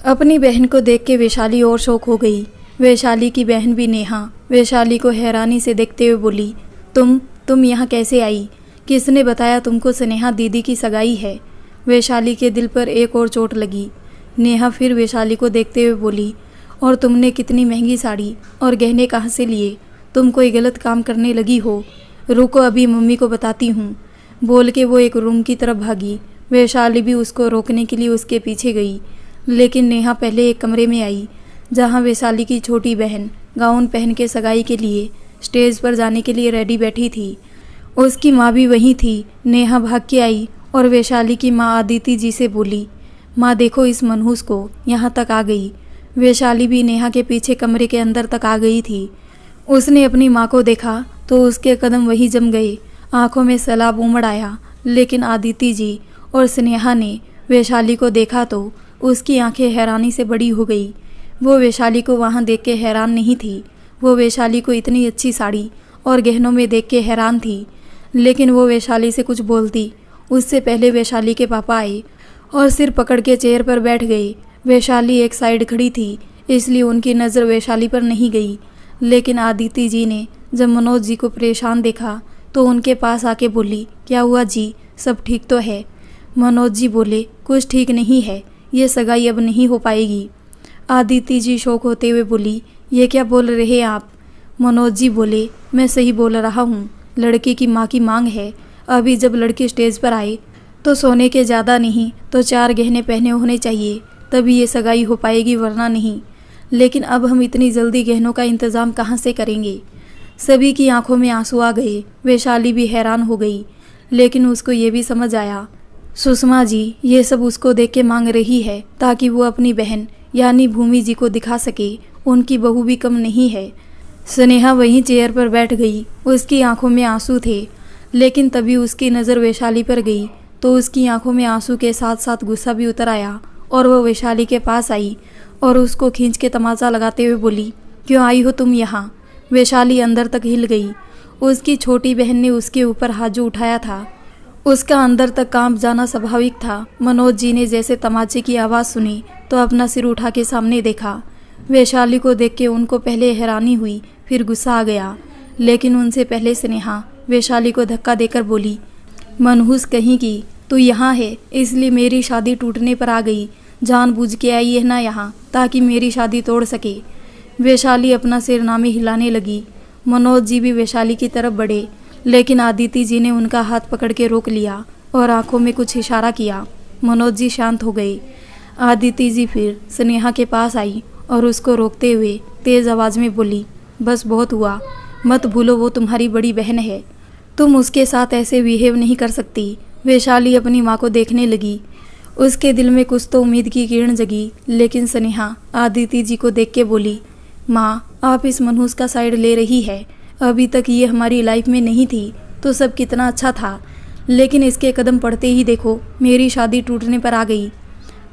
अपनी बहन को देख के वैशाली और शौक हो गई। वैशाली की बहन भी नेहा वैशाली को हैरानी से देखते हुए बोली, तुम यहाँ कैसे आई? किसने बताया तुमको स्नेहा दीदी की सगाई है? वैशाली के दिल पर एक और चोट लगी। नेहा फिर वैशाली को देखते हुए बोली, और तुमने कितनी महंगी साड़ी और गहने कहाँ से लिए? तुम कोई गलत काम करने लगी हो। रुको, अभी मम्मी को बताती हूँ। बोल के वो एक रूम की तरफ भागी। वैशाली भी उसको रोकने के लिए उसके पीछे गई, लेकिन नेहा पहले एक कमरे में आई जहाँ वैशाली की छोटी बहन गाउन पहन के सगाई के लिए स्टेज पर जाने के लिए रेडी बैठी थी। उसकी माँ भी वहीं थी। नेहा भाग के आई और वैशाली की माँ आदिति जी से बोली, माँ देखो इस मनहूस को यहाँ तक आ गई। वैशाली भी नेहा के पीछे कमरे के अंदर तक आ गई थी। उसने अपनी माँ को देखा तो उसके कदम वहीं जम गए। आंखों में सैलाब उमड़ आया। लेकिन आदिति जी और स्नेहा ने वैशाली को देखा तो उसकी आंखें हैरानी से बड़ी हो गई। वो वैशाली को वहाँ देख के हैरान नहीं थी, वो वैशाली को इतनी अच्छी साड़ी और गहनों में देख के हैरान थी। लेकिन वो वैशाली से कुछ बोलती उससे पहले वैशाली के पापा आए और सिर पकड़ के चेयर पर बैठ गए। वैशाली एक साइड खड़ी थी, इसलिए उनकी नज़र वैशाली पर नहीं गई। लेकिन आदिति जी ने जब मनोज जी को परेशान देखा तो उनके पास आके बोली, क्या हुआ जी, सब ठीक तो है? मनोज जी बोले, कुछ ठीक नहीं है, ये सगाई अब नहीं हो पाएगी। आदिति जी शौक होते हुए बोली, ये क्या बोल रहे हैं आप? मनोज जी बोले, मैं सही बोल रहा हूँ, लड़के की माँ की मांग है। अभी जब लड़की स्टेज पर आए तो सोने के ज़्यादा नहीं तो 4 गहने पहने होने चाहिए, तभी ये सगाई हो पाएगी, वरना नहीं। लेकिन अब हम इतनी जल्दी गहनों का इंतज़ाम कहाँ से करेंगे? सभी की आंखों में आंसू आ गए। वैशाली भी हैरान हो गई, लेकिन उसको ये भी समझ आया, सुषमा जी ये सब उसको देख के मांग रही है ताकि वो अपनी बहन यानी भूमि जी को दिखा सके उनकी बहू भी कम नहीं है। स्नेहा वहीं चेयर पर बैठ गई। उसकी आंखों में आंसू थे, लेकिन तभी उसकी नज़र वैशाली पर गई तो उसकी आंखों में आंसू के साथ साथ गुस्सा भी उतर आया और वह वैशाली के पास आई और उसको खींच के तमाचा लगाते हुए बोली, क्यों आई हो तुम यहाँ? वैशाली अंदर तक हिल गई। उसकी छोटी बहन ने उसके ऊपर हाथ जो उठाया था उसका अंदर तक कांप जाना स्वाभाविक था। मनोज जी ने जैसे तमाचे की आवाज़ सुनी तो अपना सिर उठा के सामने देखा। वैशाली को देख के उनको पहले हैरानी हुई, फिर गुस्सा आ गया। लेकिन उनसे पहले स्नेहा वैशाली को धक्का देकर बोली, मनहूस कहीं की, तू यहाँ है इसलिए मेरी शादी टूटने पर आ गई। जानबूझ के आई है ना यहाँ ताकि मेरी शादी तोड़ सके। वैशाली अपना सिरनामे हिलाने लगी। मनोज जी भी वैशाली की तरफ बढ़े, लेकिन आदिति जी ने उनका हाथ पकड़ के रोक लिया और आंखों में कुछ इशारा किया। मनोज जी शांत हो गए। आदिति जी फिर स्नेहा के पास आई और उसको रोकते हुए तेज़ आवाज़ में बोली, बस बहुत हुआ, मत भूलो वो तुम्हारी बड़ी बहन है, तुम उसके साथ ऐसे बिहेव नहीं कर सकती। वैशाली अपनी माँ को देखने लगी। उसके दिल में कुछ तो उम्मीद की किरण जगी। लेकिन स्नेहा आदिति जी को देख के बोली, माँ आप इस मनहूस का साइड ले रही है। अभी तक ये हमारी लाइफ में नहीं थी तो सब कितना अच्छा था, लेकिन इसके कदम पड़ते ही देखो मेरी शादी टूटने पर आ गई।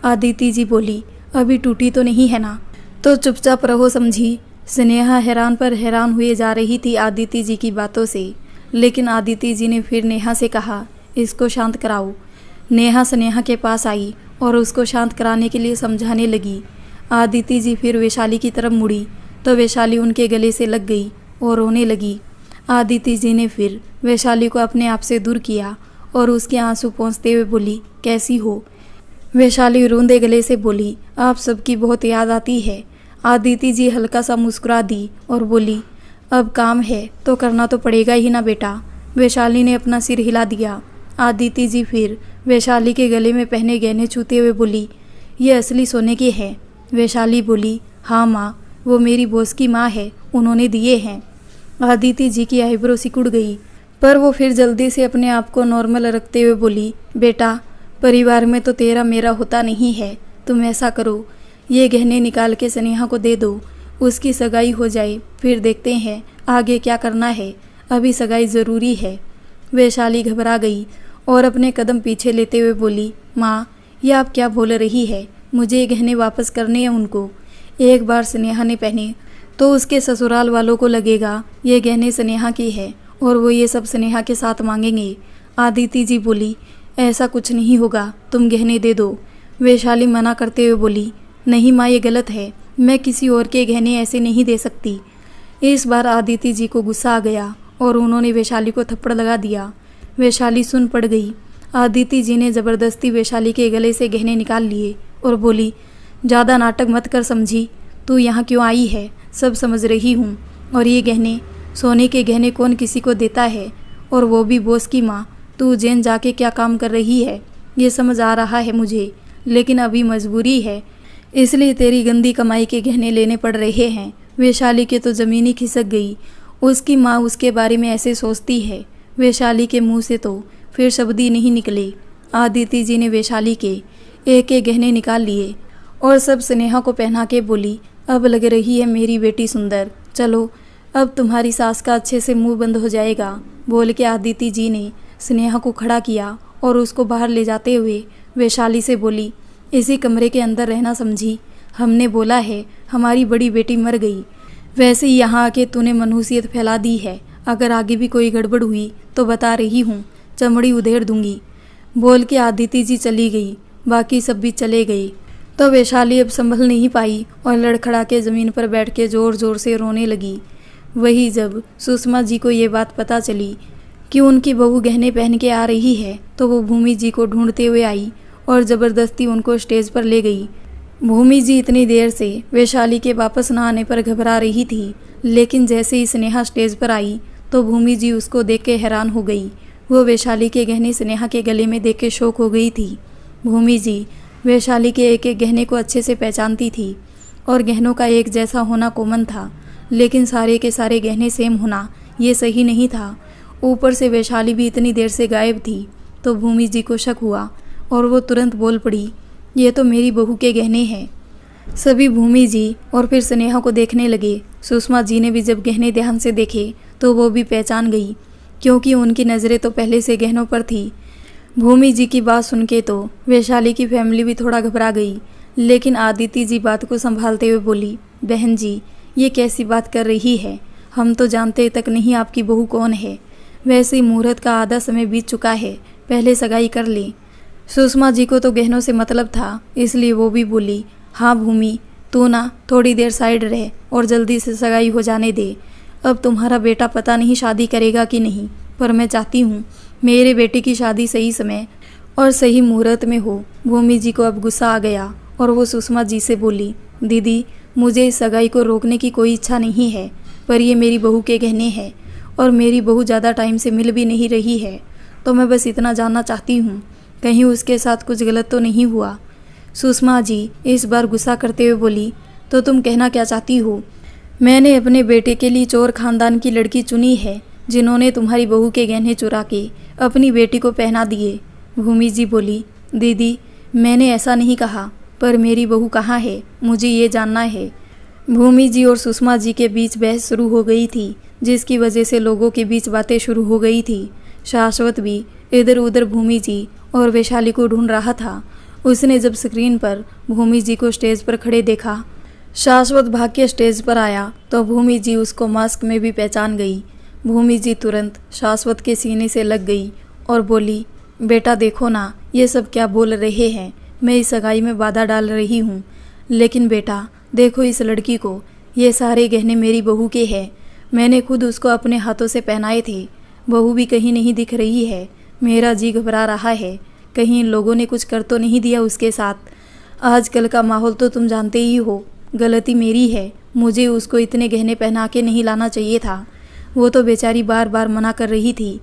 आदिति जी बोली, अभी टूटी तो नहीं है ना, तो चुपचाप रहो समझी। स्नेहा हैरान पर हैरान हुए जा रही थी आदिति जी की बातों से। लेकिन आदिति जी ने फिर नेहा से कहा, इसको शांत कराओ। नेहा स्नेहा के पास आई और उसको शांत कराने के लिए समझाने लगी। आदिति जी फिर वैशाली की तरफ मुड़ी तो वैशाली उनके गले से लग गई और रोने लगी। आदिति जी ने फिर वैशाली को अपने आप से दूर किया और उसके आंसू पोंछते हुए बोली, कैसी हो? वैशाली रोंदे गले से बोली, आप सबकी बहुत याद आती है। आदिति जी हल्का सा मुस्कुरा दी और बोली, अब काम है तो करना तो पड़ेगा ही ना बेटा। वैशाली ने अपना सिर हिला दिया। आदिति जी फिर वैशाली के गले में पहने गहने छूते हुए बोली, ये असली सोने के हैं। वैशाली बोली, हाँ माँ, वो मेरी बॉस की माँ है, उन्होंने दिए हैं। आदिति जी की आईब्रो सिकुड़ गई, पर वो फिर जल्दी से अपने आप को नॉर्मल रखते हुए बोली, बेटा परिवार में तो तेरा मेरा होता नहीं है, तुम ऐसा करो, ये गहने निकाल के स्नेहा को दे दो, उसकी सगाई हो जाए फिर देखते हैं आगे क्या करना है, अभी सगाई ज़रूरी है। वैशाली घबरा गई और अपने कदम पीछे लेते हुए बोली, माँ ये आप क्या बोल रही है? मुझे ये गहने वापस करने हैं उनको। एक बार स्नेहा ने पहने तो उसके ससुराल वालों को लगेगा ये गहने स्नेहा की है और वो ये सब स्नेहा के साथ मांगेंगे। आदिति जी बोली, ऐसा कुछ नहीं होगा, तुम गहने दे दो। वैशाली मना करते हुए बोली, नहीं माँ, ये गलत है, मैं किसी और के गहने ऐसे नहीं दे सकती। इस बार आदिति जी को गुस्सा आ गया और उन्होंने वैशाली को थप्पड़ लगा दिया। वैशाली सुन पड़ गई। आदिति जी ने ज़बरदस्ती वैशाली के गले से गहने निकाल लिए और बोली, ज़्यादा नाटक मत कर समझी, तू यहाँ क्यों आई है, सब समझ रही हूँ। और ये गहने, सोने के गहने कौन किसी को देता है, और वो भी बॉस की माँ। तू उज्जैन जाके क्या काम कर रही है, ये समझ आ रहा है मुझे, लेकिन अभी मजबूरी है, इसलिए तेरी गंदी कमाई के गहने लेने पड़ रहे हैं। वैशाली के तो ज़मीन ही खिसक गई। उसकी माँ उसके बारे में ऐसे सोचती है। वैशाली के मुंह से तो फिर शब्द ही नहीं निकले। आदिति जी ने वैशाली के एक एक गहने निकाल लिए और सब स्नेहा को पहना के बोली, अब लग रही है मेरी बेटी सुंदर, चलो अब तुम्हारी सास का अच्छे से मुंह बंद हो जाएगा। बोल के आदिति जी ने स्नेहा को खड़ा किया और उसको बाहर ले जाते हुए वैशाली से बोली, इसी कमरे के अंदर रहना समझी, हमने बोला है हमारी बड़ी बेटी मर गई, वैसे ही यहाँ आके तूने मनहूसियत फैला दी है। अगर आगे भी कोई गड़बड़ हुई तो बता रही हूँ, चमड़ी उधेड़ दूंगी। बोल के आदिति जी चली गई। बाकी सब भी चले गए। तो वैशाली अब संभल नहीं पाई और लड़खड़ा के ज़मीन पर बैठ के ज़ोर ज़ोर से रोने लगी। वही जब सुषमा जी को ये बात पता चली कि उनकी बहू गहने पहन के आ रही है, तो वो भूमि जी को ढूंढते हुए आई और ज़बरदस्ती उनको स्टेज पर ले गई। भूमि जी इतनी देर से वैशाली के वापस न आने पर घबरा रही थी, लेकिन जैसे ही स्नेहा स्टेज पर आई तो भूमि जी उसको देख के हैरान हो गई। वो वैशाली के गहने स्नेहा के गले में देख के शौक हो गई थी। भूमि जी वैशाली के एक एक गहने को अच्छे से पहचानती थी और गहनों का एक जैसा होना कॉमन था, लेकिन सारे के सारे गहने सेम होना ये सही नहीं था। ऊपर से वैशाली भी इतनी देर से गायब थी, तो भूमि जी को शक हुआ और वो तुरंत बोल पड़ी, ये तो मेरी बहू के गहने हैं। सभी भूमि जी और फिर स्नेहा को देखने लगे। सुषमा जी ने भी जब गहने ध्यान से देखे तो वो भी पहचान गई, क्योंकि उनकी नज़रें तो पहले से गहनों पर थी। भूमि जी की बात सुन के तो वैशाली की फैमिली भी थोड़ा घबरा गई, लेकिन आदिति जी बात को संभालते हुए बोली, बहन जी ये कैसी बात कर रही है, हम तो जानते तक नहीं आपकी बहू कौन है। वैसे ही मुहूर्त का आधा समय बीत चुका है, पहले सगाई कर लें। सुषमा जी को तो गहनों से मतलब था, इसलिए वो भी बोली, हाँ भूमि तू ना थोड़ी देर साइड रह और जल्दी से सगाई हो जाने दे। अब तुम्हारा बेटा पता नहीं शादी करेगा कि नहीं, पर मैं चाहती हूँ मेरे बेटे की शादी सही समय और सही मुहूर्त में हो। भूमि जी को अब गुस्सा आ गया और वो सुषमा जी से बोली, दीदी मुझे इस सगाई को रोकने की कोई इच्छा नहीं है, पर ये मेरी बहू के गहने हैं और मेरी बहू ज़्यादा टाइम से मिल भी नहीं रही है, तो मैं बस इतना जानना चाहती हूँ कहीं उसके साथ कुछ गलत तो नहीं हुआ। सुषमा जी इस बार गुस्सा करते हुए बोली, तो तुम कहना क्या चाहती हो? मैंने अपने बेटे के लिए चोर खानदान की लड़की चुनी है, जिन्होंने तुम्हारी बहू के गहने चुरा के अपनी बेटी को पहना दिए। भूमि जी बोली, दीदी मैंने ऐसा नहीं कहा, पर मेरी बहू कहाँ है मुझे ये जानना है। भूमि जी और सुषमा जी के बीच बहस शुरू हो गई थी, जिसकी वजह से लोगों के बीच बातें शुरू हो गई थी। शाश्वत भी इधर उधर भूमि जी और वैशाली को ढूंढ रहा था। उसने जब स्क्रीन पर भूमि जी को स्टेज पर खड़े देखा, शाश्वत भाग के स्टेज पर आया, तो भूमि जी उसको मास्क में भी पहचान गई। भूमि जी तुरंत शाश्वत के सीने से लग गई और बोली, बेटा देखो ना ये सब क्या बोल रहे हैं, मैं इस सगाई में बाधा डाल रही हूँ, लेकिन बेटा देखो इस लड़की को, ये सारे गहने मेरी बहू के हैं, मैंने खुद उसको अपने हाथों से पहनाए थे। बहू भी कहीं नहीं दिख रही है, मेरा जी घबरा रहा है, कहीं इन लोगों ने कुछ कर तो नहीं दिया उसके साथ। आजकल का माहौल तो तुम जानते ही हो, गलती मेरी है, मुझे उसको इतने गहने पहना के नहीं लाना चाहिए था। वो तो बेचारी बार बार मना कर रही थी,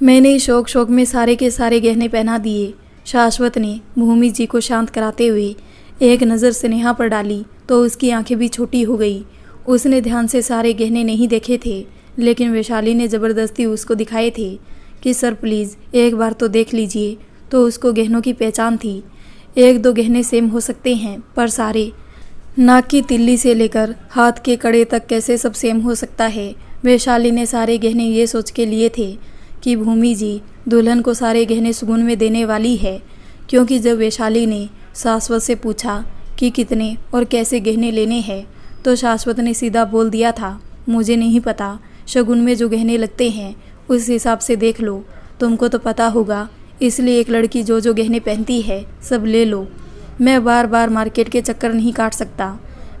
मैंने शौक शौक में सारे के सारे गहने पहना दिए। शाश्वत ने भूमि जी को शांत कराते हुए एक नज़र स्नेहा पर डाली, तो उसकी आंखें भी छोटी हो गई। उसने ध्यान से सारे गहने नहीं देखे थे, लेकिन वैशाली ने ज़बरदस्ती उसको दिखाए थे कि सर प्लीज़ एक बार तो देख लीजिए। तो उसको गहनों की पहचान थी। एक दो गहने सेम हो सकते हैं, पर सारे, नाक की तिल्ली से लेकर हाथ के कड़े तक कैसे सब सेम हो सकता है। वैशाली ने सारे गहने ये सोच के लिए थे कि भूमि जी दुल्हन को सारे गहने सुगुन में देने वाली है, क्योंकि जब वैशाली ने शाश्वत से पूछा कि कितने और कैसे गहने लेने हैं, तो शाश्वत ने सीधा बोल दिया था, मुझे नहीं पता, शगुन में जो गहने लगते हैं उस हिसाब से देख लो, तुमको तो पता होगा, इसलिए एक लड़की जो जो गहने पहनती है सब ले लो। मैं बार बार मार्केट के चक्कर नहीं काट सकता।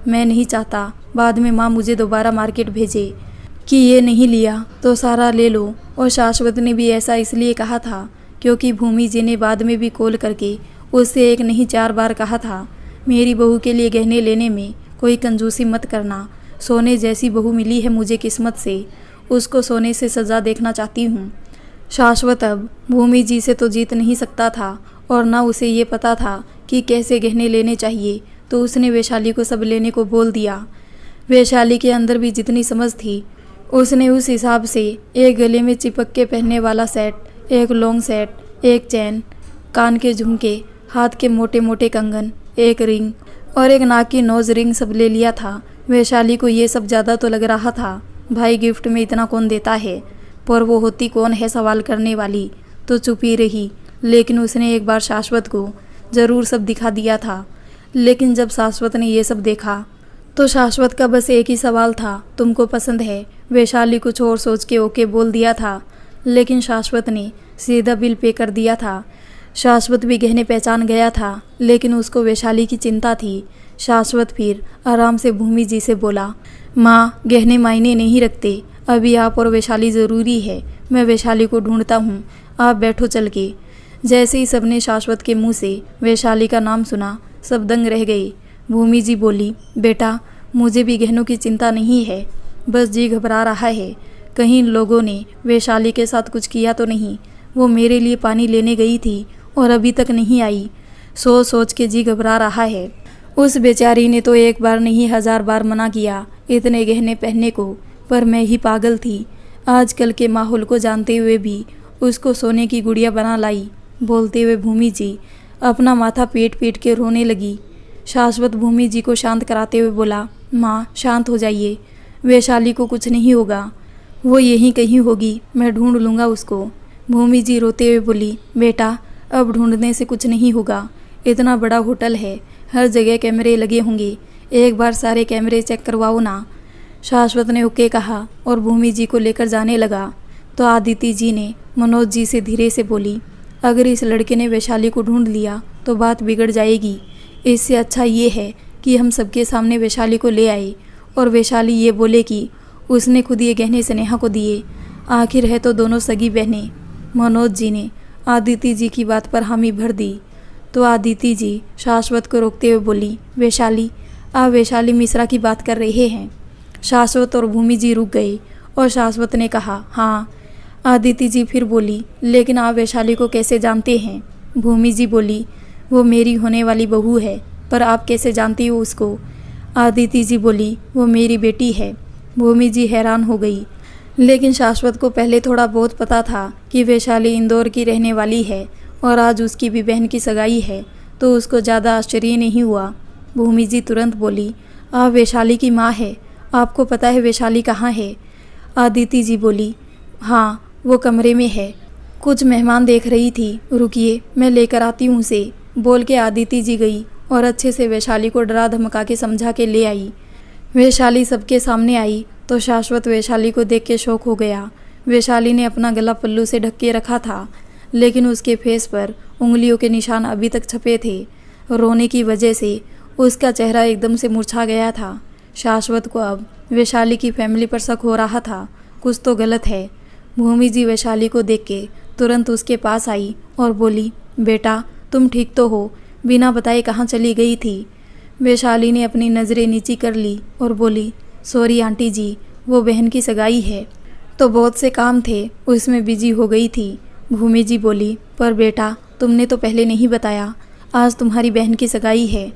मैं नहीं चाहता बाद में माँ मुझे दोबारा मार्केट भेजे कि ये नहीं लिया तो सारा ले लो। और शाश्वत ने भी ऐसा इसलिए कहा था क्योंकि भूमि जी ने बाद में भी कॉल करके उससे एक नहीं 4 बार कहा था, मेरी बहू के लिए गहने लेने में कोई कंजूसी मत करना। सोने जैसी बहू मिली है मुझे किस्मत से, उसको सोने से सजा देखना चाहती हूँ। शाश्वत अब भूमि जी से तो जीत नहीं सकता था और ना उसे ये पता था कि कैसे गहने लेने चाहिए, तो उसने वैशाली को सब लेने को बोल दिया। वैशाली के अंदर भी जितनी समझ थी उसने उस हिसाब से एक गले में चिपक के पहनने वाला सेट, एक लॉन्ग सेट, एक चैन, कान के झुमके, हाथ के मोटे मोटे कंगन, एक रिंग और एक नाक की नोज रिंग सब ले लिया था। वैशाली को ये सब ज़्यादा तो लग रहा था, भाई गिफ्ट में इतना कौन देता है, पर वो होती कौन है सवाल करने वाली, तो चुप ही रही। लेकिन उसने एक बार शाश्वत को ज़रूर सब दिखा दिया था। लेकिन जब शाश्वत ने ये सब देखा तो शाश्वत का बस एक ही सवाल था, तुमको पसंद है। वैशाली कुछ और सोच के ओके बोल दिया था, लेकिन शाश्वत ने सीधा बिल पे कर दिया था। शाश्वत भी गहने पहचान गया था, लेकिन उसको वैशाली की चिंता थी। शाश्वत फिर आराम से भूमि जी से बोला, माँ गहने मायने नहीं रखते, अभी आप और वैशाली ज़रूरी है। मैं वैशाली को ढूंढता हूँ, आप बैठो चल के। जैसे ही सबने शाश्वत के मुंह से वैशाली का नाम सुना सब दंग रह गए। भूमि जी बोली, बेटा मुझे भी गहनों की चिंता नहीं है, बस जी घबरा रहा है कहीं इन लोगों ने वैशाली के साथ कुछ किया तो नहीं। वो मेरे लिए पानी लेने गई थी और अभी तक नहीं आई, सोच सोच के जी घबरा रहा है। उस बेचारी ने तो एक बार नहीं 1000 बार मना किया इतने गहने पहनने को, पर मैं ही पागल थी। आजकल के माहौल को जानते हुए भी उसको सोने की गुड़िया बना लाई। बोलते हुए भूमि जी अपना माथा पीट पीट के रोने लगी। शाश्वत भूमि जी को शांत कराते हुए बोला, माँ शांत हो जाइए, वैशाली को कुछ नहीं होगा, वो यहीं कहीं होगी, मैं ढूंढ लूँगा उसको। भूमि जी रोते हुए बोली, बेटा अब ढूंढने से कुछ नहीं होगा, इतना बड़ा होटल है, हर जगह कैमरे लगे होंगे, एक बार सारे कैमरे चेक करवाओ ना। शाश्वत ने ओके कहा और भूमि जी को लेकर जाने लगा। तो आदिति जी ने मनोज जी से धीरे से बोली, अगर इस लड़के ने वैशाली को ढूंढ लिया तो बात बिगड़ जाएगी। इससे अच्छा ये है कि हम सबके सामने वैशाली को ले आए और वैशाली ये बोले कि उसने खुद ये गहने स्नेहा को दिए। आखिर है तो दोनों सगी बहनें। मनोज जी ने आदिति जी की बात पर हामी भर दी। तो आदिति जी शाश्वत को रोकते हुए बोली, वैशाली आप वैशाली मिश्रा की बात कर रहे हैं। शाश्वत और भूमि जी रुक गए और शाश्वत ने कहा, हाँ। आदिति जी फिर बोली, लेकिन आप वैशाली को कैसे जानते हैं? भूमि जी बोली, वो मेरी होने वाली बहू है, पर आप कैसे जानती हो उसको? आदिति जी बोली, वो मेरी बेटी है। भूमि जी हैरान हो गई, लेकिन शाश्वत को पहले थोड़ा बहुत पता था कि वैशाली इंदौर की रहने वाली है और आज उसकी भी बहन की सगाई है, तो उसको ज़्यादा आश्चर्य नहीं हुआ। भूमि जी तुरंत बोली, आप वैशाली की माँ है, आपको पता है वैशाली कहाँ है? आदिति जी बोली, हाँ वो कमरे में है, कुछ मेहमान देख रही थी, रुकिए मैं लेकर आती हूँ उसे। बोल के आदिति जी गई और अच्छे से वैशाली को डरा धमका के समझा के ले आई। वैशाली सबके सामने आई तो शाश्वत वैशाली को देख के शौक हो गया। वैशाली ने अपना गला पल्लू से ढक के रखा था, लेकिन उसके फेस पर उंगलियों के निशान अभी तक छपे थे। रोने की वजह से उसका चेहरा एकदम से मुरझा गया था। शाश्वत को अब वैशाली की फैमिली पर शक हो रहा था, कुछ तो गलत है। भूमि जी वैशाली को देख के तुरंत उसके पास आई और बोली, बेटा तुम ठीक तो हो? बिना बताए कहाँ चली गई थी? वैशाली ने अपनी नज़रें नीची कर ली और बोली, सॉरी आंटी जी, वो बहन की सगाई है तो बहुत से काम थे, उसमें बिजी हो गई थी। भूमि जी बोली, पर बेटा तुमने तो पहले नहीं बताया, आज तुम्हारी बहन की सगाई है।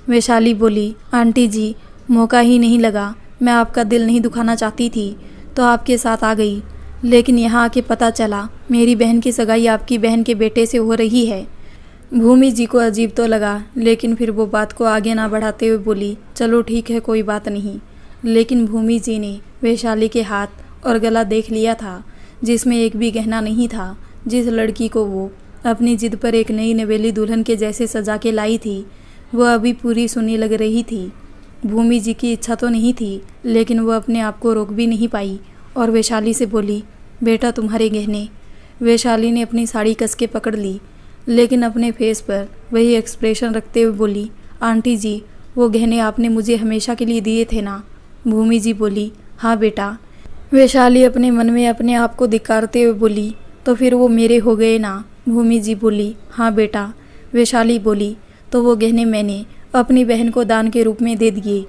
वैशाली बोली, आंटी जी मौका ही नहीं लगा, मैं आपका दिल नहीं दुखाना चाहती थी तो आपके साथ आ गई, लेकिन यहाँ आके पता चला मेरी बहन की सगाई आपकी बहन के बेटे से हो रही है। भूमि जी को अजीब तो लगा, लेकिन फिर वो बात को आगे ना बढ़ाते हुए बोली, चलो ठीक है कोई बात नहीं। लेकिन भूमि जी ने वैशाली के हाथ और गला देख लिया था, जिसमें एक भी गहना नहीं था। जिस लड़की को वो अपनी जिद पर एक नई नवेली दुल्हन के जैसे सजा के लाई थी, वह अभी पूरी सुनी लग रही थी। भूमि जी की इच्छा तो नहीं थी, लेकिन वह अपने आप को रोक भी नहीं पाई और वैशाली से बोली, बेटा तुम्हारे गहने। वैशाली ने अपनी साड़ी कस के पकड़ ली, लेकिन अपने फेस पर वही एक्सप्रेशन रखते हुए बोली, आंटी जी, वो गहने आपने मुझे हमेशा के लिए दिए थे ना? भूमि जी बोली, हाँ बेटा। वैशाली अपने मन में अपने आप को धिक्कारते हुए बोली, तो फिर वो मेरे हो गए ना? भूमि जी बोली, हाँ बेटा। वैशाली बोली, तो वो गहने मैंने अपनी बहन को दान के रूप में दे दिए।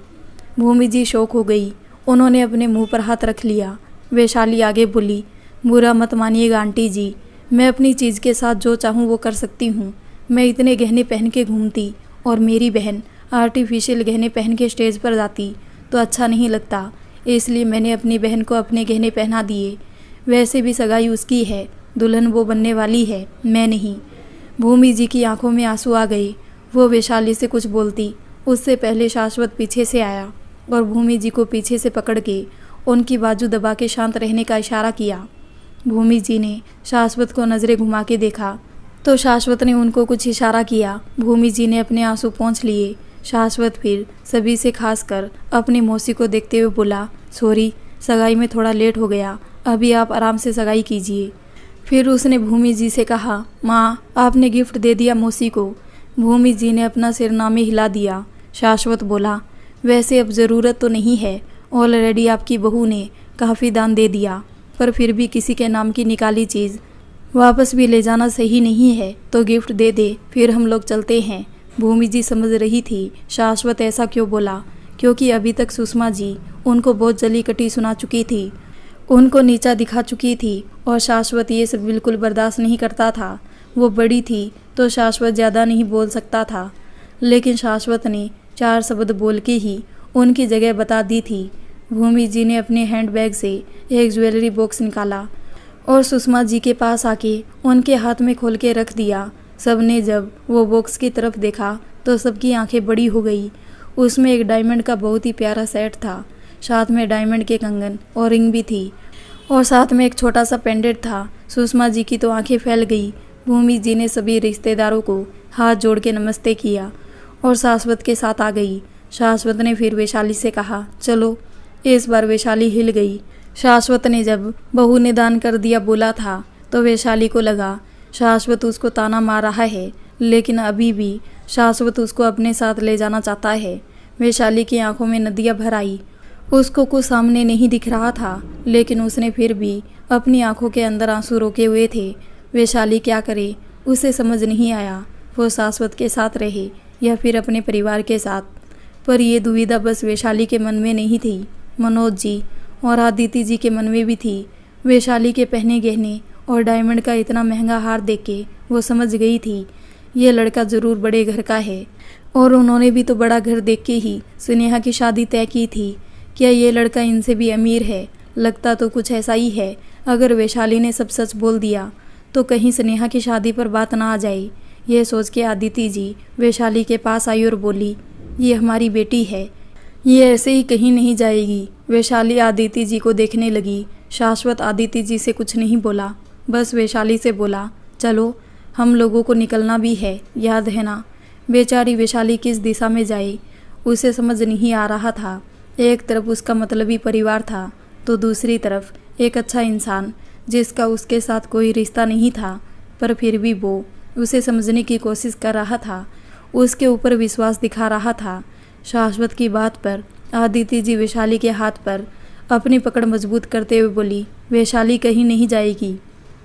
भूमि जी शौक हो गई। उन्होंने अपने मुंह पर हाथ रख लिया। वैशाली आगे बोली, बुरा मत मानिएगा आंटी जी, मैं अपनी चीज़ के साथ जो चाहूँ वो कर सकती हूँ। मैं इतने गहने पहन के घूमती और मेरी बहन आर्टिफिशियल गहने पहन के स्टेज पर जाती तो अच्छा नहीं लगता, इसलिए मैंने अपनी बहन को अपने गहने पहना दिए। वैसे भी सगाई उसकी है, दुल्हन वो बनने वाली है, मैं नहीं। भूमि जी की आंखों में आंसू आ गए। वो वैशाली से कुछ बोलती उससे पहले शाश्वत पीछे से आया और भूमि जी को पीछे से पकड़ के उनकी बाजू दबा के शांत रहने का इशारा किया। भूमि जी ने शाश्वत को नज़रें घुमा के देखा तो शाश्वत ने उनको कुछ इशारा किया। भूमि जी ने अपने आंसू पोंछ लिए। शाश्वत फिर सभी से खासकर अपनी मौसी को देखते हुए बोला, सॉरी, सगाई में थोड़ा लेट हो गया, अभी आप आराम से सगाई कीजिए। फिर उसने भूमि जी से कहा, माँ, आपने गिफ्ट दे दिया मौसी को? भूमि जी ने अपना सिरनामे हिला दिया। शाश्वत बोला, वैसे अब ज़रूरत तो नहीं है, ऑलरेडी आपकी बहू ने काफ़ी दान दे दिया, पर फिर भी किसी के नाम की निकाली चीज़ वापस भी ले जाना सही नहीं है, तो गिफ्ट दे दे, फिर हम लोग चलते हैं। भूमि जी समझ रही थी शाश्वत ऐसा क्यों बोला, क्योंकि अभी तक सुषमा जी उनको बहुत जली कटी सुना चुकी थी, उनको नीचा दिखा चुकी थी और शाश्वत ये सब बिल्कुल बर्दाश्त नहीं करता था। वो बड़ी थी तो शाश्वत ज़्यादा नहीं बोल सकता था, लेकिन शाश्वत ने 4 शब्द बोल के ही उनकी जगह बता दी थी। भूमि जी ने अपने हैंडबैग से एक ज्वेलरी बॉक्स निकाला और सुषमा जी के पास आके उनके हाथ में खोल के रख दिया। सबने जब वो बॉक्स की तरफ देखा तो सबकी आंखें बड़ी हो गई। उसमें एक डायमंड का बहुत ही प्यारा सेट था, साथ में डायमंड के कंगन और रिंग भी थी और साथ में एक छोटा सा पेंडेंट था। सुषमा जी की तो आंखें फैल गई। भूमि जी ने सभी रिश्तेदारों को हाथ जोड़ के नमस्ते किया और शाश्वत के साथ आ गई। शाश्वत ने फिर वैशाली से कहा, चलो। इस बार वैशाली हिल गई। शाश्वत ने जब बहू ने दान कर दिया बोला था तो वैशाली को लगा शाश्वत उसको ताना मार रहा है, लेकिन अभी भी शाश्वत उसको अपने साथ ले जाना चाहता है। वैशाली की आंखों में नदियाँ भर आई। उसको कुछ सामने नहीं दिख रहा था, लेकिन उसने फिर भी अपनी आंखों के अंदर आंसू रोके हुए थे। वैशाली क्या करे, उसे समझ नहीं आया, वो शाश्वत के साथ रहे या फिर अपने परिवार के साथ। पर यह दुविधा बस वैशाली के मन में नहीं थी, मनोज जी और आदिति जी के मन में भी थी। वैशाली के पहने गहने और डायमंड का इतना महंगा हार देख के वो समझ गई थी ये लड़का ज़रूर बड़े घर का है, और उन्होंने भी तो बड़ा घर देख के ही स्नेहा की शादी तय की थी। क्या ये लड़का इनसे भी अमीर है? लगता तो कुछ ऐसा ही है। अगर वैशाली ने सब सच बोल दिया तो कहीं स्नेहा की शादी पर बात ना आ जाए। यह सोच के आदिति जी वैशाली के पास आई और बोली, ये हमारी बेटी है, ये ऐसे ही कहीं नहीं जाएगी। वैशाली आदिति जी को देखने लगी। शाश्वत आदिति जी से कुछ नहीं बोला, बस वैशाली से बोला, चलो हम लोगों को निकलना भी है, याद है ना। बेचारी वैशाली किस दिशा में जाए उसे समझ नहीं आ रहा था। एक तरफ उसका मतलबी परिवार था तो दूसरी तरफ एक अच्छा इंसान जिसका उसके साथ कोई रिश्ता नहीं था, पर फिर भी वो उसे समझने की कोशिश कर रहा था, उसके ऊपर विश्वास दिखा रहा था। शाश्वत की बात पर आदिति जी वैशाली के हाथ पर अपनी पकड़ मजबूत करते हुए बोली, वैशाली कहीं नहीं जाएगी।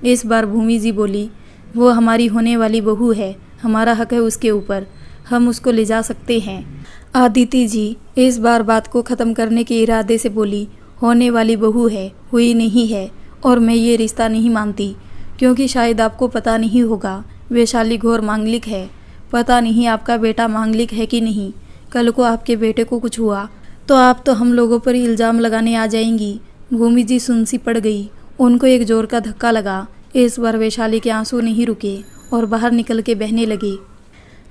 इस बार भूमि जी बोली, वो हमारी होने वाली बहू है, हमारा हक है उसके ऊपर, हम उसको ले जा सकते हैं। आदिति जी इस बार बात को ख़त्म करने के इरादे से बोली, होने वाली बहू है, हुई नहीं है, और मैं ये रिश्ता नहीं मानती, क्योंकि शायद आपको पता नहीं होगा वैशाली घोर मांगलिक है। पता नहीं आपका बेटा मांगलिक है कि नहीं। कल को आपके बेटे को कुछ हुआ तो आप तो हम लोगों पर इल्ज़ाम लगाने आ जाएंगी। भूमि जी सुनसी पड़ गई। उनको एक जोर का धक्का लगा। इस बार वैशाली के आंसू नहीं रुके और बाहर निकल के बहने लगे।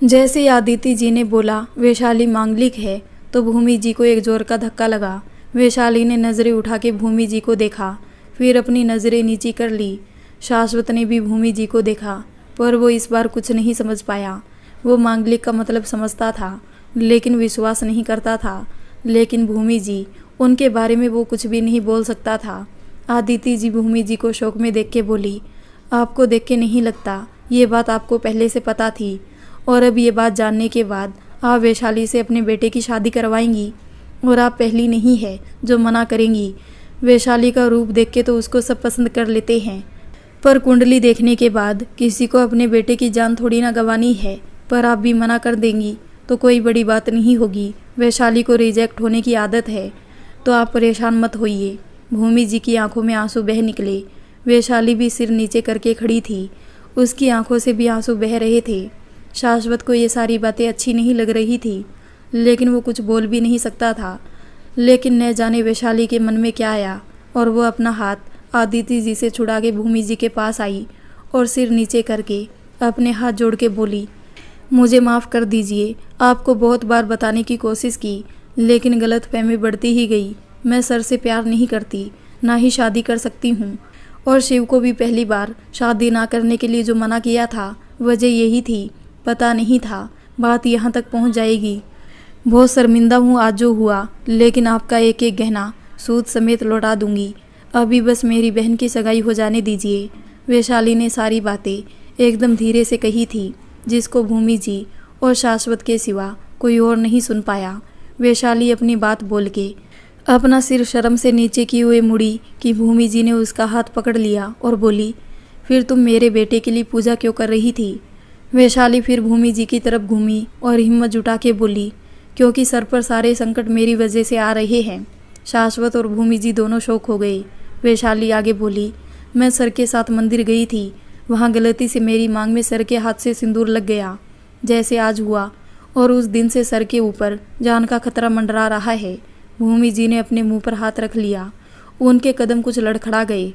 जैसे आदिति जी ने बोला वैशाली मांगलिक है तो भूमि जी को एक जोर का धक्का लगा। वैशाली ने नज़रें उठा के भूमि जी को देखा, फिर अपनी नज़रें नीची कर ली। शाश्वत ने भी भूमि जी को देखा, पर वो इस बार कुछ नहीं समझ पाया। वो मांगलिक का मतलब समझता था लेकिन विश्वास नहीं करता था, लेकिन भूमि जी उनके बारे में वो कुछ भी नहीं बोल सकता था। आदिति जी भूमि जी को शौक में देख के बोली, आपको देख के नहीं लगता ये बात आपको पहले से पता थी और अब ये बात जानने के बाद आप वैशाली से अपने बेटे की शादी करवाएंगी और आप पहली नहीं है जो मना करेंगी। वैशाली का रूप देख के तो उसको सब पसंद कर लेते हैं, पर कुंडली देखने के बाद किसी को अपने बेटे की जान थोड़ी ना गंवानी है। पर आप भी मना कर देंगी तो कोई बड़ी बात नहीं होगी। वैशाली को रिजेक्ट होने की आदत है, तो आप परेशान मत होइए। भूमि जी की आंखों में आंसू बह निकले। वैशाली भी सिर नीचे करके खड़ी थी, उसकी आंखों से भी आंसू बह रहे थे। शाश्वत को ये सारी बातें अच्छी नहीं लग रही थी, लेकिन वो कुछ बोल भी नहीं सकता था। लेकिन न जाने वैशाली के मन में क्या आया और वो अपना हाथ आदिति जी से छुड़ा के भूमि जी के पास आई और सिर नीचे करके अपने हाथ जोड़ के बोली, मुझे माफ़ कर दीजिए। आपको बहुत बार बताने की कोशिश की, लेकिन गलतफहमी बढ़ती ही गई। मैं सर से प्यार नहीं करती, ना ही शादी कर सकती हूँ। और शिव को भी पहली बार शादी ना करने के लिए जो मना किया था वजह यही थी। पता नहीं था बात यहाँ तक पहुँच जाएगी। बहुत शर्मिंदा हूँ आज जो हुआ, लेकिन आपका एक एक गहना सूद समेत लौटा दूंगी। अभी बस मेरी बहन की सगाई हो जाने दीजिए। वैशाली ने सारी बातें एकदम धीरे से कही थी, जिसको भूमि जी और शाश्वत के सिवा कोई और नहीं सुन पाया। वैशाली अपनी बात बोल के अपना सिर शर्म से नीचे किए हुए मुड़ी कि भूमि जी ने उसका हाथ पकड़ लिया और बोली, फिर तुम मेरे बेटे के लिए पूजा क्यों कर रही थी? वैशाली फिर भूमि जी की तरफ घूमी और हिम्मत जुटा के बोली, क्योंकि सर पर सारे संकट मेरी वजह से आ रहे हैं। शाश्वत और भूमि जी दोनों शौक हो गए। वैशाली आगे बोली, मैं सर के साथ मंदिर गई थी, वहाँ गलती से मेरी मांग में सर के हाथ से सिंदूर लग गया, जैसे आज हुआ, और उस दिन से सर के ऊपर जान का खतरा मंडरा रहा है। भूमि जी ने अपने मुंह पर हाथ रख लिया। उनके कदम कुछ लड़खड़ा गए।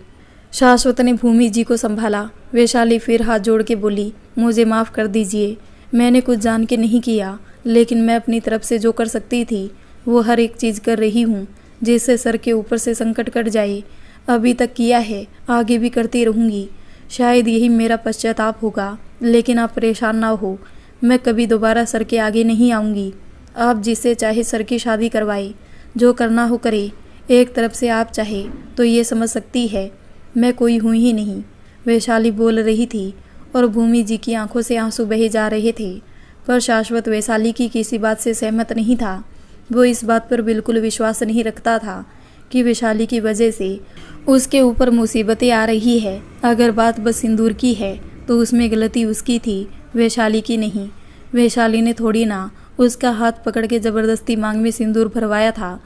शाश्वत ने भूमि जी को संभाला। वैशाली फिर हाथ जोड़ के बोली, मुझे माफ़ कर दीजिए। मैंने कुछ जान के नहीं किया, लेकिन मैं अपनी तरफ से जो कर सकती थी वो हर एक चीज़ कर रही हूँ, जिससे सर के ऊपर से संकट कट जाए। अभी तक किया है, आगे भी करती रहूँगी। शायद यही मेरा पश्चाताप होगा, लेकिन आप परेशान ना हो। मैं कभी दोबारा सर के आगे नहीं आऊँगी। आप जिससे चाहे सर की शादी करवाए, जो करना हो करे। एक तरफ से आप चाहे तो ये समझ सकती है मैं कोई हूँ ही नहीं। वैशाली बोल रही थी और भूमि जी की आंखों से आंसू बहे जा रहे थे, पर शाश्वत वैशाली की किसी बात से सहमत नहीं था। वो इस बात पर बिल्कुल विश्वास नहीं रखता था कि वैशाली की वजह से उसके ऊपर मुसीबतें आ रही है। अगर बात बस सिंदूर की है तो उसमें गलती उसकी थी, वैशाली की नहीं। वैशाली ने थोड़ी ना उसका हाथ पकड़ के ज़बरदस्ती मांग में सिंदूर भरवाया था।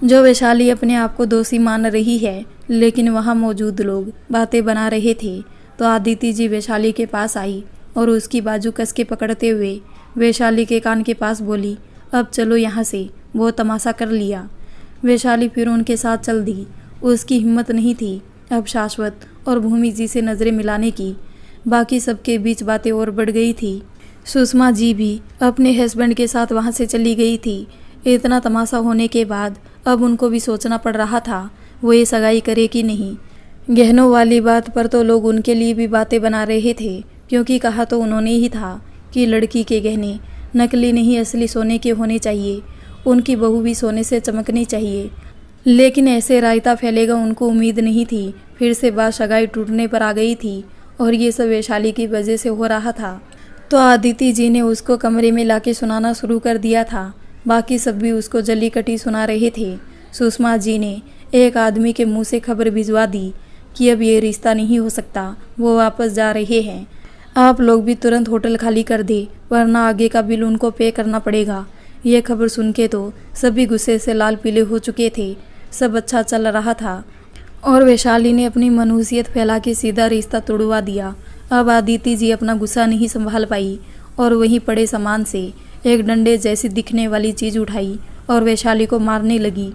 जो वैशाली अपने आप को दोषी मान रही है, लेकिन वहाँ मौजूद लोग बातें बना रहे थे, तो आदिति जी वैशाली के पास आई और उसकी बाजू कस के पकड़ते हुए वैशाली के कान के पास बोली, अब चलो यहाँ से, बहुत तमाशा कर लिया। वैशाली फिर उनके साथ चल दी। उसकी हिम्मत नहीं थी अब शाश्वत और भूमि जी से नज़रें मिलाने की। बाकी सबके बीच बातें और बढ़ गई थी। सुषमा जी भी अपने हस्बैंड के साथ वहाँ से चली गई थी। इतना तमाशा होने के बाद अब उनको भी सोचना पड़ रहा था वो ये सगाई करे कि नहीं। गहनों वाली बात पर तो लोग उनके लिए भी बातें बना रहे थे, क्योंकि कहा तो उन्होंने ही था कि लड़की के गहने नकली नहीं असली सोने के होने चाहिए, उनकी बहू भी सोने से चमकनी चाहिए। लेकिन ऐसे रायता फैलेगा उनको उम्मीद नहीं थी। फिर से बात सगाई टूटने पर आ गई थी और ये सब वैशाली की वजह से हो रहा था। तो आदिति जी ने उसको कमरे में लाके सुनाना शुरू कर दिया था। बाकी सब भी उसको जली कटी सुना रहे थे। सुषमा जी ने एक आदमी के मुंह से खबर भिजवा दी कि अब ये रिश्ता नहीं हो सकता, वो वापस जा रहे हैं। आप लोग भी तुरंत होटल खाली कर दे, वरना आगे का बिल उनको पे करना पड़ेगा। यह खबर सुन के तो सभी गुस्से से लाल पीले हो चुके थे। सब अच्छा चल रहा था और वैशाली ने अपनी मनुष्यत फैला के सीधा रिश्ता तोड़वा दिया। अब आदिति जी अपना गुस्सा नहीं संभाल पाई और वहीं पड़े सामान से एक डंडे जैसी दिखने वाली चीज़ उठाई और वैशाली को मारने लगी।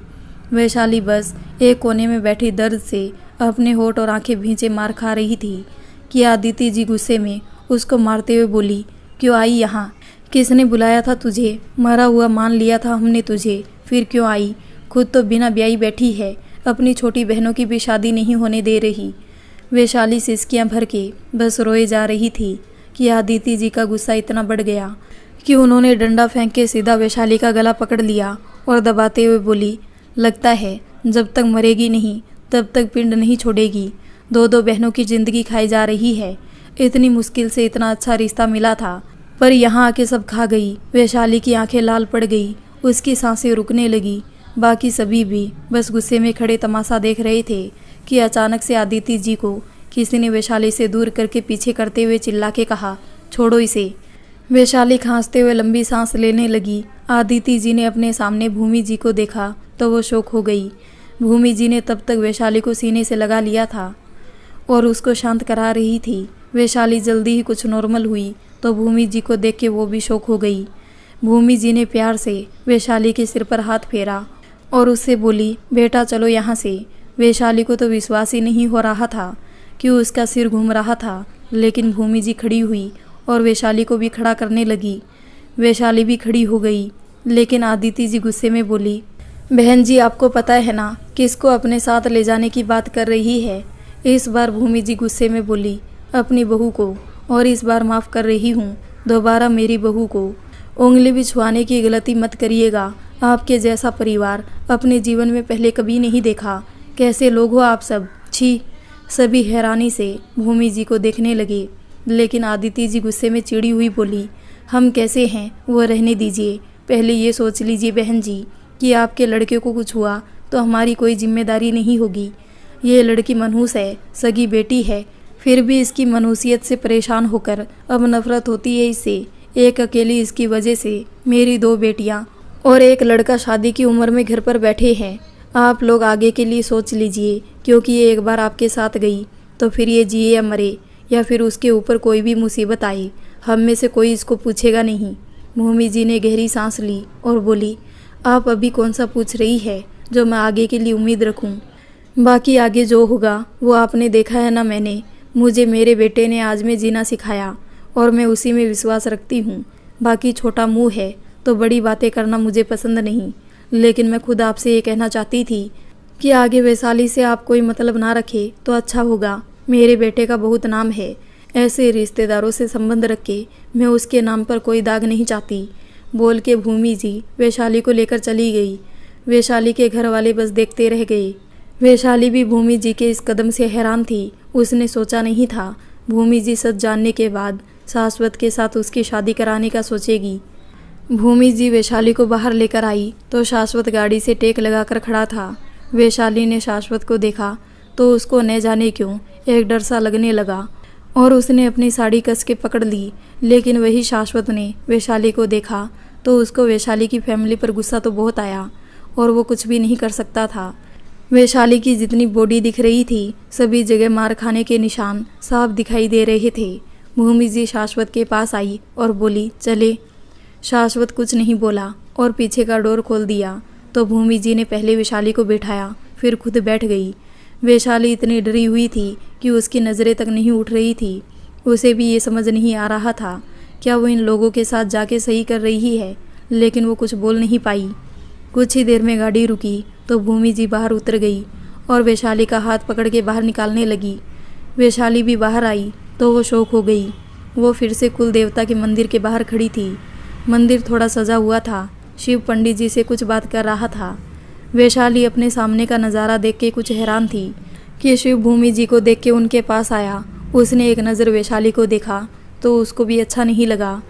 वैशाली बस एक कोने में बैठी दर्द से अपने होठ और आंखें भींचे मार खा रही थी कि आदिति जी गुस्से में उसको मारते हुए बोली, क्यों आई यहाँ? किसने बुलाया था तुझे? मरा हुआ मान लिया था हमने तुझे, फिर क्यों आई? खुद तो बिना ब्याही बैठी है, अपनी छोटी बहनों की भी शादी नहीं होने दे रही। वैशाली सिसकियाँ भर के बस रोए जा रही थी कि आदिति जी का गुस्सा इतना बढ़ गया कि उन्होंने डंडा फेंक के सीधा वैशाली का गला पकड़ लिया और दबाते हुए बोली, लगता है जब तक मरेगी नहीं तब तक पिंड नहीं छोड़ेगी। दो बहनों की ज़िंदगी खाई जा रही है, इतनी मुश्किल से इतना अच्छा रिश्ता मिला था, पर यहाँ आके सब खा गई। वैशाली की आंखें लाल पड़ गई, उसकी सांसें रुकने लगी। बाकी सभी भी बस गुस्से में खड़े तमाशा देख रहे थे कि अचानक से आदिति जी को किसी ने वैशाली से दूर करके पीछे करते हुए चिल्ला के कहा, छोड़ो इसे। वैशाली खांसते हुए लंबी सांस लेने लगी। आदिति जी ने अपने सामने भूमि जी को देखा तो वो शौक हो गई। भूमि जी ने तब तक वैशाली को सीने से लगा लिया था और उसको शांत करा रही थी। वैशाली जल्दी ही कुछ नॉर्मल हुई तो भूमि जी को देख के वो भी शौक हो गई। भूमि जी ने प्यार से वैशाली के सिर पर हाथ फेरा और उससे बोली, बेटा चलो यहाँ से। वैशाली को तो विश्वास ही नहीं हो रहा था कि उसका सिर घूम रहा था, लेकिन भूमि जी खड़ी हुई और वैशाली को भी खड़ा करने लगी। वैशाली भी खड़ी हो गई, लेकिन आदिति जी गुस्से में बोली, बहन जी आपको पता है ना किसको अपने साथ ले जाने की बात कर रही है। इस बार भूमि जी गुस्से में बोली, अपनी बहू को, और इस बार माफ़ कर रही हूँ, दोबारा मेरी बहू को उंगली भी छुआने की गलती मत करिएगा। आपके जैसा परिवार अपने जीवन में पहले कभी नहीं देखा। कैसे लोग हो आप सब, छी। सभी हैरानी से भूमि जी को देखने लगे, लेकिन आदिति जी गुस्से में चिड़ी हुई बोली, हम कैसे हैं वो रहने दीजिए। पहले ये सोच लीजिए बहन जी कि आपके लड़के को कुछ हुआ तो हमारी कोई जिम्मेदारी नहीं होगी। ये लड़की मनहूस है, सगी बेटी है, फिर भी इसकी मनहूसियत से परेशान होकर अब नफरत होती है इससे। एक अकेली इसकी वजह से मेरी 2 बेटियां और एक लड़का शादी की उम्र में घर पर बैठे हैं। आप लोग आगे के लिए सोच लीजिए, क्योंकि ये एक बार आपके साथ गई तो फिर ये जिए या मरे या फिर उसके ऊपर कोई भी मुसीबत आए, हम में से कोई इसको पूछेगा नहीं। भूमि जी ने गहरी सांस ली और बोली, आप अभी कौन सा पूछ रही है जो मैं आगे के लिए उम्मीद रखूं। बाकी आगे जो होगा वो आपने देखा है ना। मैंने मुझे मेरे बेटे ने आज में जीना सिखाया और मैं उसी में विश्वास रखती हूँ। बाकी छोटा मुंह है तो बड़ी बातें करना मुझे पसंद नहीं, लेकिन मैं खुद आपसे ये कहना चाहती थी कि आगे वैशाली से आप कोई मतलब ना रखे तो अच्छा होगा। मेरे बेटे का बहुत नाम है, ऐसे रिश्तेदारों से संबंध रख के मैं उसके नाम पर कोई दाग नहीं चाहती। बोल के भूमि जी वैशाली को लेकर चली गई। वैशाली के घर वाले बस देखते रह गए। वैशाली भी भूमि जी के इस कदम से हैरान थी। उसने सोचा नहीं था भूमि जी सच जानने के बाद शाश्वत के साथ उसकी शादी कराने का सोचेगी। भूमि जी वैशाली को बाहर लेकर आई तो शाश्वत गाड़ी से टेक लगाकर खड़ा था। वैशाली ने शाश्वत को देखा तो उसको न जाने क्यों एक डर सा लगने लगा और उसने अपनी साड़ी कस के पकड़ ली। लेकिन वही शाश्वत ने वैशाली को देखा तो उसको वैशाली की फैमिली पर गुस्सा तो बहुत आया और वो कुछ भी नहीं कर सकता था। वैशाली की जितनी बॉडी दिख रही थी सभी जगह मार खाने के निशान साफ दिखाई दे रहे थे। भूमि जी शाश्वत के पास आई और बोली, चले। शाश्वत कुछ नहीं बोला और पीछे का डोर खोल दिया तो भूमि जी ने पहले वैशाली को बैठाया, फिर खुद बैठ गई। वैशाली इतनी डरी हुई थी कि उसकी नज़रें तक नहीं उठ रही थी। उसे भी ये समझ नहीं आ रहा था क्या वो इन लोगों के साथ जाके सही कर रही है, लेकिन वो कुछ बोल नहीं पाई। कुछ ही देर में गाड़ी रुकी तो भूमि जी बाहर उतर गई और वैशाली का हाथ पकड़ के बाहर निकालने लगी। वैशाली भी बाहर आई तो वो शौक हो गई। वो फिर से कुल देवता के मंदिर के बाहर खड़ी थी। मंदिर थोड़ा सजा हुआ था। शिव पंडित जी से कुछ बात कर रहा था। वैशाली अपने सामने का नज़ारा देख के कुछ हैरान थी कि शिव भूमि जी को देख के उनके पास आया। उसने एक नज़र वैशाली को देखा तो उसको भी अच्छा नहीं लगा,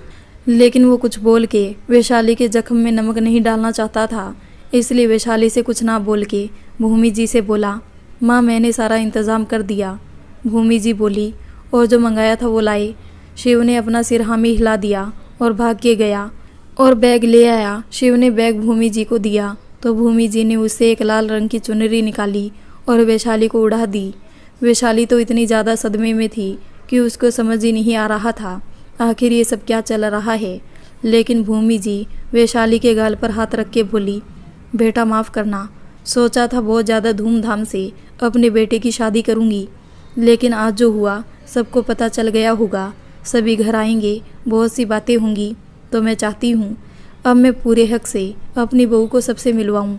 लेकिन वो कुछ बोल के वैशाली के जख्म में नमक नहीं डालना चाहता था। इसलिए वैशाली से कुछ ना बोल के भूमि जी से बोला, माँ मैंने सारा इंतज़ाम कर दिया। भूमि जी बोली, और जो मंगाया था वो लाए। शिव ने अपना सिर हामी हिला दिया और भाग के गया और बैग ले आया। शिव ने बैग भूमि जी को दिया तो भूमि जी ने उससे एक लाल रंग की चुनरी निकाली और वैशाली को उड़ा दी। वैशाली तो इतनी ज़्यादा सदमे में थी कि उसको समझ ही नहीं आ रहा था आखिर ये सब क्या चल रहा है। लेकिन भूमि जी वैशाली के गाल पर हाथ रख के बोली, बेटा माफ़ करना, सोचा था बहुत ज़्यादा धूमधाम से अपने बेटे की शादी करूँगी, लेकिन आज जो हुआ सबको पता चल गया होगा, सभी घर आएंगे, बहुत सी बातें होंगी, तो मैं चाहती हूँ अब मैं पूरे हक से अपनी बहू को सबसे मिलवाऊँ।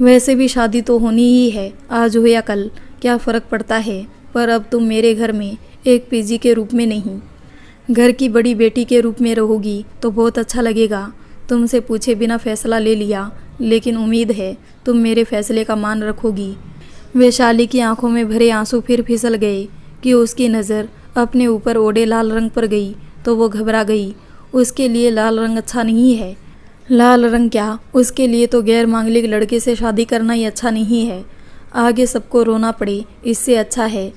वैसे भी शादी तो होनी ही है, आज हो या कल क्या फ़र्क पड़ता है, पर अब तुम मेरे घर में एक पीजी के रूप में नहीं, घर की बड़ी बेटी के रूप में रहोगी तो बहुत अच्छा लगेगा। तुमसे पूछे बिना फैसला ले लिया, लेकिन उम्मीद है तुम मेरे फैसले का मान रखोगी। वैशाली की आंखों में भरे आंसू फिर फिसल गए कि उसकी नज़र अपने ऊपर ओढ़े लाल रंग पर गई तो वो घबरा गई। उसके लिए लाल रंग अच्छा नहीं है। लाल रंग क्या, उसके लिए तो गैर मांगलिक लड़के से शादी करना ही अच्छा नहीं है। आगे सबको रोना पड़े इससे अच्छा है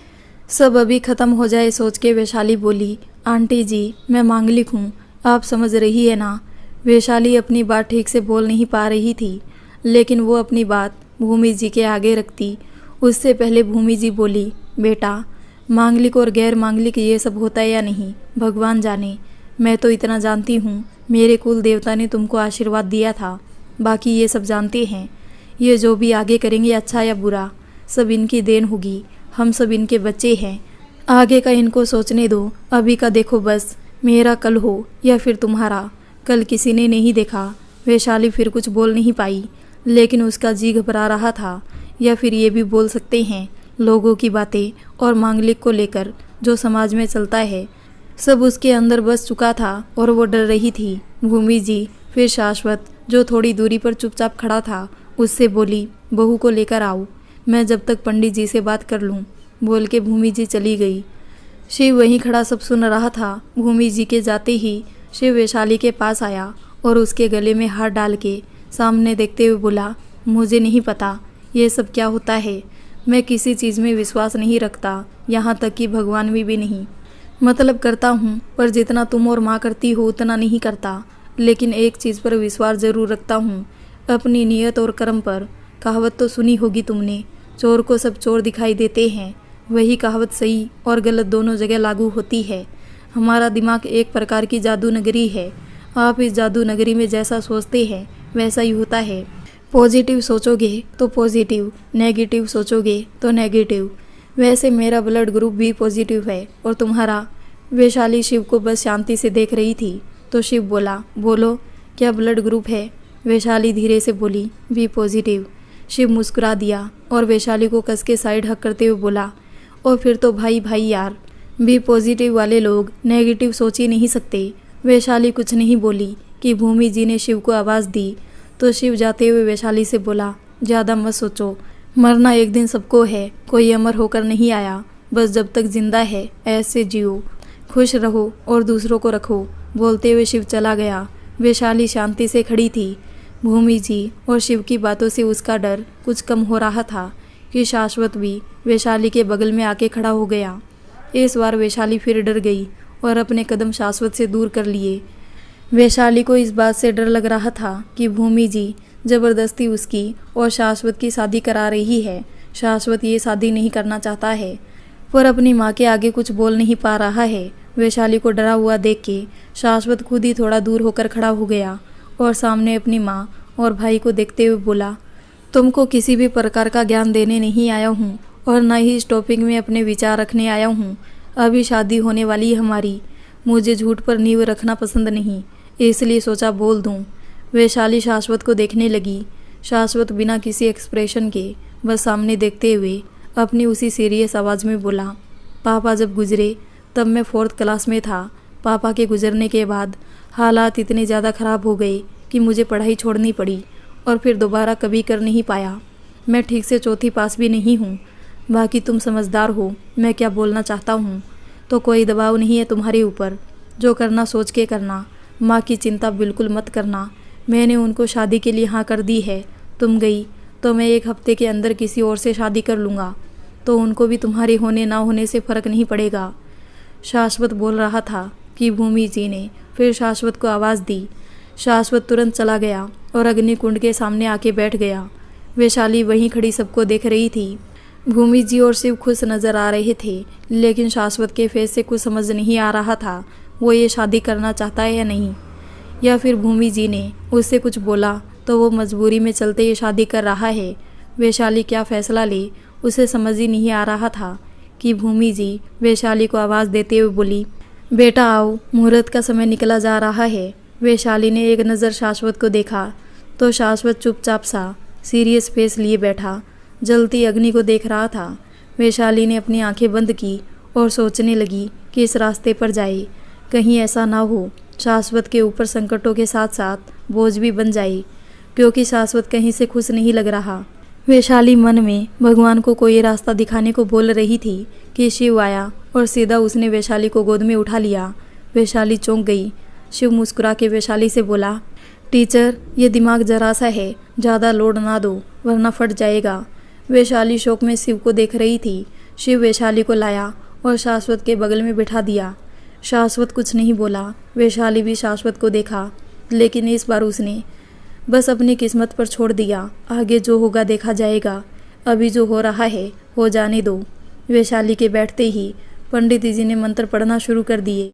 सब अभी ख़त्म हो जाए सोच के वैशाली बोली, आंटी जी मैं मांगलिक हूँ, आप समझ रही है ना। वैशाली अपनी बात ठीक से बोल नहीं पा रही थी, लेकिन वो अपनी बात भूमि जी के आगे रखती। उससे पहले भूमि जी बोली, बेटा मांगलिक और गैर मांगलिक ये सब होता है या नहीं भगवान जाने। मैं तो इतना जानती हूँ, मेरे कुल देवता ने तुमको आशीर्वाद दिया था, बाकी ये सब जानते हैं। ये जो भी आगे करेंगे अच्छा या बुरा सब इनकी देन होगी, हम सब इनके बच्चे हैं। आगे का इनको सोचने दो, अभी का देखो बस। मेरा कल हो या फिर तुम्हारा, कल किसी ने नहीं देखा। वैशाली फिर कुछ बोल नहीं पाई, लेकिन उसका जी घबरा रहा था। या फिर ये भी बोल सकते हैं लोगों की बातें और मांगलिक को लेकर जो समाज में चलता है सब उसके अंदर बस चुका था और वो डर रही थी। भूमि जी फिर शाश्वत जो थोड़ी दूरी पर चुपचाप खड़ा था उससे बोली, बहू को लेकर आओ, मैं जब तक पंडित जी से बात कर लूँ। बोल के भूमि जी चली गई। शिव वहीं खड़ा सब सुन रहा था। भूमि जी के जाते ही शिव वैशाली के पास आया और उसके गले में हाथ डाल के सामने देखते हुए बोला, मुझे नहीं पता ये सब क्या होता है। मैं किसी चीज़ में विश्वास नहीं रखता, यहाँ तक कि भगवान में भी नहीं। मतलब करता हूँ पर जितना तुम और माँ करती हो उतना नहीं करता। लेकिन एक चीज़ पर विश्वास ज़रूर रखता हूँ, अपनी नियत और कर्म पर। कहावत तो सुनी होगी तुमने, चोर को सब चोर दिखाई देते हैं। वही कहावत सही और गलत दोनों जगह लागू होती है। हमारा दिमाग एक प्रकार की जादू नगरी है। आप इस जादू नगरी में जैसा सोचते हैं वैसा ही होता है। पॉजिटिव सोचोगे तो पॉजिटिव, नेगेटिव सोचोगे तो नेगेटिव। वैसे मेरा ब्लड ग्रुप भी पॉजिटिव है और तुम्हारा। वैशाली शिव को बस शांति से देख रही थी तो शिव बोला, बोलो क्या ब्लड ग्रुप है। वैशाली धीरे से बोली, बी पॉजिटिव। शिव मुस्कुरा दिया और वैशाली को कस के साइड हक करते हुए बोला, और फिर तो भाई भाई यार, बी पॉजिटिव वाले लोग नेगेटिव सोच ही नहीं सकते। वैशाली कुछ नहीं बोली कि भूमि जी ने शिव को आवाज़ दी तो शिव जाते हुए वैशाली से बोला, ज़्यादा मत सोचो, मरना एक दिन सबको है, कोई अमर होकर नहीं आया। बस जब तक जिंदा है ऐसे जियो, खुश रहो और दूसरों को रखो। बोलते हुए शिव चला गया। वैशाली शांति से खड़ी थी। भूमि जी और शिव की बातों से उसका डर कुछ कम हो रहा था कि शाश्वत भी वैशाली के बगल में आके खड़ा हो गया। इस बार वैशाली फिर डर गई और अपने कदम शाश्वत से दूर कर लिए। वैशाली को इस बात से डर लग रहा था कि भूमि जी ज़बरदस्ती उसकी और शाश्वत की शादी करा रही है। शाश्वत ये शादी नहीं करना चाहता है पर अपनी माँ के आगे कुछ बोल नहीं पा रहा है। वैशाली को डरा हुआ देख के शाश्वत खुद ही थोड़ा दूर होकर खड़ा हो गया और सामने अपनी माँ और भाई को देखते हुए बोला, तुमको किसी भी प्रकार का ज्ञान देने नहीं आया हूँ और न ही इस टॉपिक में अपने विचार रखने आया हूँ। अभी शादी होने वाली है हमारी। मुझे झूठ पर नींव रखना पसंद नहीं, इसलिए सोचा बोल दूँ। वैशाली शाश्वत को देखने लगी। शाश्वत बिना किसी एक्सप्रेशन के बस सामने देखते हुए अपनी उसी सीरियस आवाज़ में बोला, पापा जब गुजरे तब मैं 4th क्लास में था। पापा के गुजरने के बाद हालात इतने ज़्यादा ख़राब हो गए कि मुझे पढ़ाई छोड़नी पड़ी और फिर दोबारा कभी कर नहीं पाया। मैं ठीक से 4th पास भी नहीं हूँ। बाकी तुम समझदार हो मैं क्या बोलना चाहता हूँ, तो कोई दबाव नहीं है तुम्हारे ऊपर। जो करना सोच के करना। माँ की चिंता बिल्कुल मत करना। मैंने उनको शादी के लिए हाँ कर दी है। तुम गई तो मैं 1 हफ्ते के अंदर किसी और से शादी कर लूँगा, तो उनको भी तुम्हारे होने ना होने से फ़र्क नहीं पड़ेगा। शाश्वत बोल रहा था कि भूमि जी ने फिर शाश्वत को आवाज़ दी। शाश्वत तुरंत चला गया और अग्निकुंड के सामने आके बैठ गया। वैशाली वहीं खड़ी सबको देख रही थी। भूमि जी और शिव खुश नज़र आ रहे थे, लेकिन शाश्वत के फेस से कुछ समझ नहीं आ रहा था वो ये शादी करना चाहता है या नहीं, या फिर भूमि जी ने उससे कुछ बोला तो वो मजबूरी में चलते ये शादी कर रहा है। वैशाली क्या फ़ैसला ले उसे समझ ही नहीं आ रहा था कि भूमि जी वैशाली को आवाज़ देते हुए बोली, बेटा आओ, मुहूर्त का समय निकला जा रहा है। वैशाली ने एक नज़र शाश्वत को देखा तो शाश्वत चुपचाप सा सीरियस फेस लिए बैठा जलती अग्नि को देख रहा था। वैशाली ने अपनी आंखें बंद की और सोचने लगी कि इस रास्ते पर जाए, कहीं ऐसा ना हो शाश्वत के ऊपर संकटों के साथ साथ बोझ भी बन जाए, क्योंकि शाश्वत कहीं से खुश नहीं लग रहा। वैशाली मन में भगवान को कोई रास्ता दिखाने को बोल रही थी कि शिव आया और सीधा उसने वैशाली को गोद में उठा लिया। वैशाली चौंक गई। शिव मुस्कुरा के वैशाली से बोला, टीचर ये दिमाग जरा सा है, ज़्यादा लोड ना दो वरना फट जाएगा। वैशाली शौक में शिव को देख रही थी। शिव वैशाली को लाया और शाश्वत के बगल में बिठा दिया। शाश्वत कुछ नहीं बोला। वैशाली भी शाश्वत को देखा, लेकिन इस बार उसने बस अपनी किस्मत पर छोड़ दिया। आगे जो होगा देखा जाएगा, अभी जो हो रहा है हो जाने दो। वैशाली के बैठते ही पंडित जी ने मंत्र पढ़ना शुरू कर दिए।